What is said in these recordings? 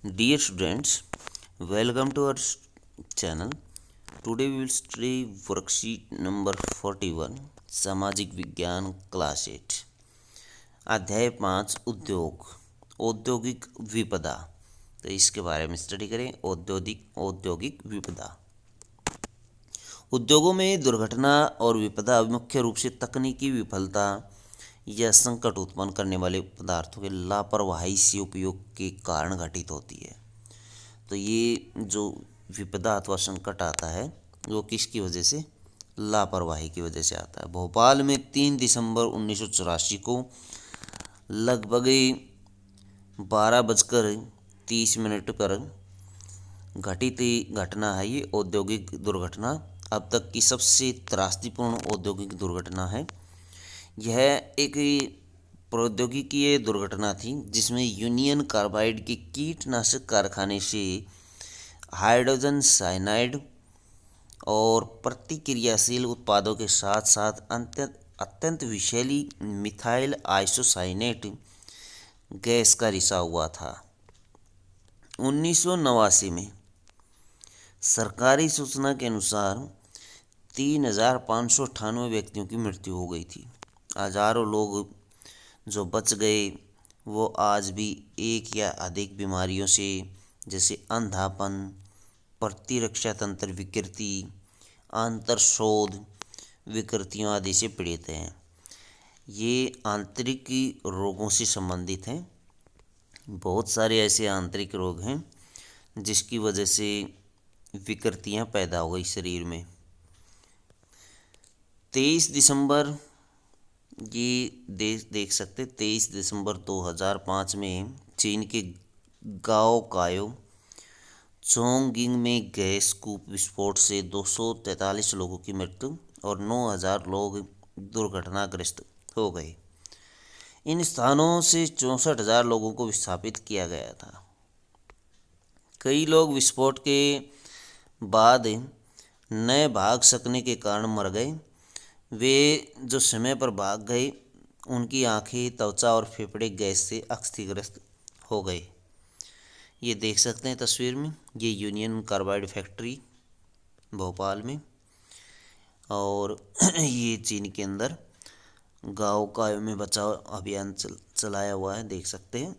Dear students, welcome to our channel. Today we will study worksheet number 41 सामाजिक विज्ञान class 8 अध्याय 5 उद्योग औद्योगिक विपदा। तो इसके बारे में स्टडी करें। औद्योगिक विपदा। उद्योगों में दुर्घटना और विपदा मुख्य रूप से तकनीकी विफलता या संकट उत्पन्न करने वाले पदार्थों के लापरवाही से उपयोग के कारण घटित होती है। तो ये जो विपदा अथवा संकट आता है वो किसकी वजह से? लापरवाही की वजह से आता है। भोपाल में 3 दिसंबर 1984 को लगभग 12:30 पर घटित घटना है। ये औद्योगिक दुर्घटना अब तक की सबसे त्रासदीपूर्ण औद्योगिक दुर्घटना है। यह एक प्रौद्योगिकीय दुर्घटना थी जिसमें यूनियन कार्बाइड के कीटनाशक कारखाने से हाइड्रोजन साइनाइड और प्रतिक्रियाशील उत्पादों के साथ साथ अत्यंत विषैली मिथाइल आइसोसाइनेट गैस का रिसाव हुआ था। 1989 में सरकारी सूचना के अनुसार 3,598 व्यक्तियों की मृत्यु हो गई थी। हजारों लोग जो बच गए वो आज भी एक या अधिक बीमारियों से जैसे अंधापन, प्रतिरक्षा तंत्र विकृति, आंतरशोथ विकृतियों आदि से पीड़ित हैं। ये आंतरिक रोगों से संबंधित हैं। बहुत सारे ऐसे आंतरिक रोग हैं जिसकी वजह से विकृतियां पैदा हो गई शरीर में। 23 दिसंबर ये देख सकते 23 दिसंबर 2005 में चीन के गाओ कायो चोंगगिंग में गैस कूप विस्फोट से 243 लोगों की मृत्यु और 9,000 लोग दुर्घटनाग्रस्त हो गए। इन स्थानों से 64,000 लोगों को विस्थापित किया गया था। कई लोग विस्फोट के बाद न भाग सकने के कारण मर गए। वे जो समय पर भाग गए उनकी आंखें, त्वचा और फेफड़े गैस से क्षतिग्रस्त हो गए। ये देख सकते हैं तस्वीर में। ये यूनियन कार्बाइड फैक्ट्री भोपाल में और ये चीन के अंदर गाँव कायो में बचाव अभियान चलाया हुआ है, देख सकते हैं।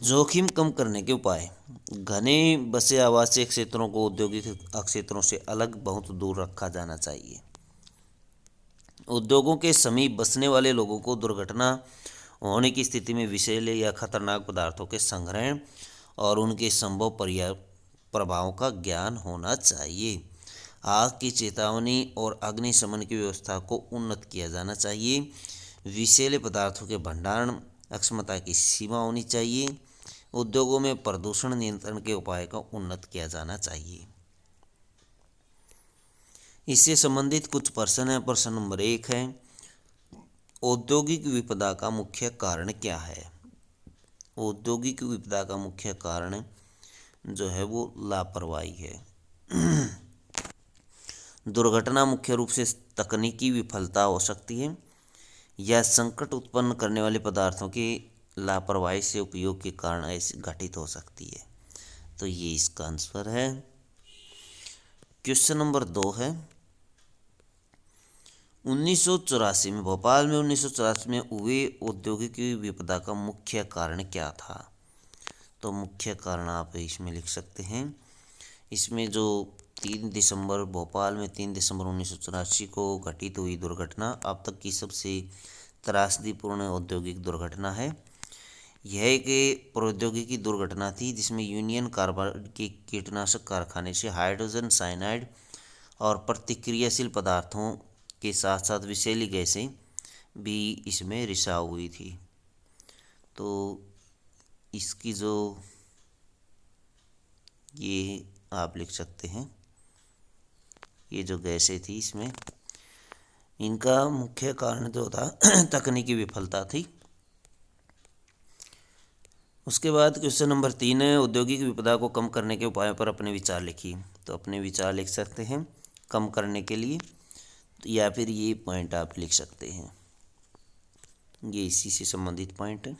जोखिम कम करने के उपाय। घने बसे आवासीय क्षेत्रों को औद्योगिक क्षेत्रों से अलग बहुत दूर रखा जाना चाहिए। उद्योगों के समीप बसने वाले लोगों को दुर्घटना होने की स्थिति में विषैले या खतरनाक पदार्थों के संग्रहण और उनके संभव प्रभावों का ज्ञान होना चाहिए। आग की चेतावनी और अग्निशमन की व्यवस्था को उन्नत किया जाना चाहिए। विषैले पदार्थों के भंडारण क्षमता की सीमा होनी चाहिए। उद्योगों में प्रदूषण नियंत्रण के उपाय का उन्नत किया जाना चाहिए। इससे संबंधित कुछ प्रश्न है। प्रश्न नंबर 1 है, औद्योगिक विपदा का मुख्य कारण क्या है? औद्योगिक विपदा का मुख्य कारण जो है वो लापरवाही है। दुर्घटना मुख्य रूप से तकनीकी विफलता हो सकती है या संकट उत्पन्न करने वाले पदार्थों के लापरवाही से उपयोग के कारण ऐसी घटित हो सकती है। तो ये इसका आंसर है। क्वेश्चन नंबर 2 है, 1984 में भोपाल में 1984 में हुए औद्योगिक विपदा का मुख्य कारण क्या था? तो मुख्य कारण आप इसमें लिख सकते हैं। इसमें जो 3 दिसंबर भोपाल में 3 दिसंबर 1984 को घटित हुई दुर्घटना अब तक की सबसे त्रासदीपूर्ण औद्योगिक दुर्घटना है। यह एक प्रौद्योगिकी दुर्घटना थी जिसमें यूनियन कार्बाइड के कीटनाशक कारखाने से हाइड्रोजन साइनाइड और प्रतिक्रियाशील पदार्थों के साथ साथ विषैली गैसें भी इसमें रिसाव हुई थी। तो इसकी जो ये आप लिख सकते हैं, ये जो गैसें थी इसमें इनका मुख्य कारण जो था तकनीकी विफलता थी। उसके बाद क्वेश्चन नंबर 3 है, औद्योगिक विपदा को कम करने के उपायों पर अपने विचार लिखिए। तो अपने विचार लिख सकते हैं कम करने के लिए, या फिर ये पॉइंट आप लिख सकते हैं, ये इसी से संबंधित पॉइंट है।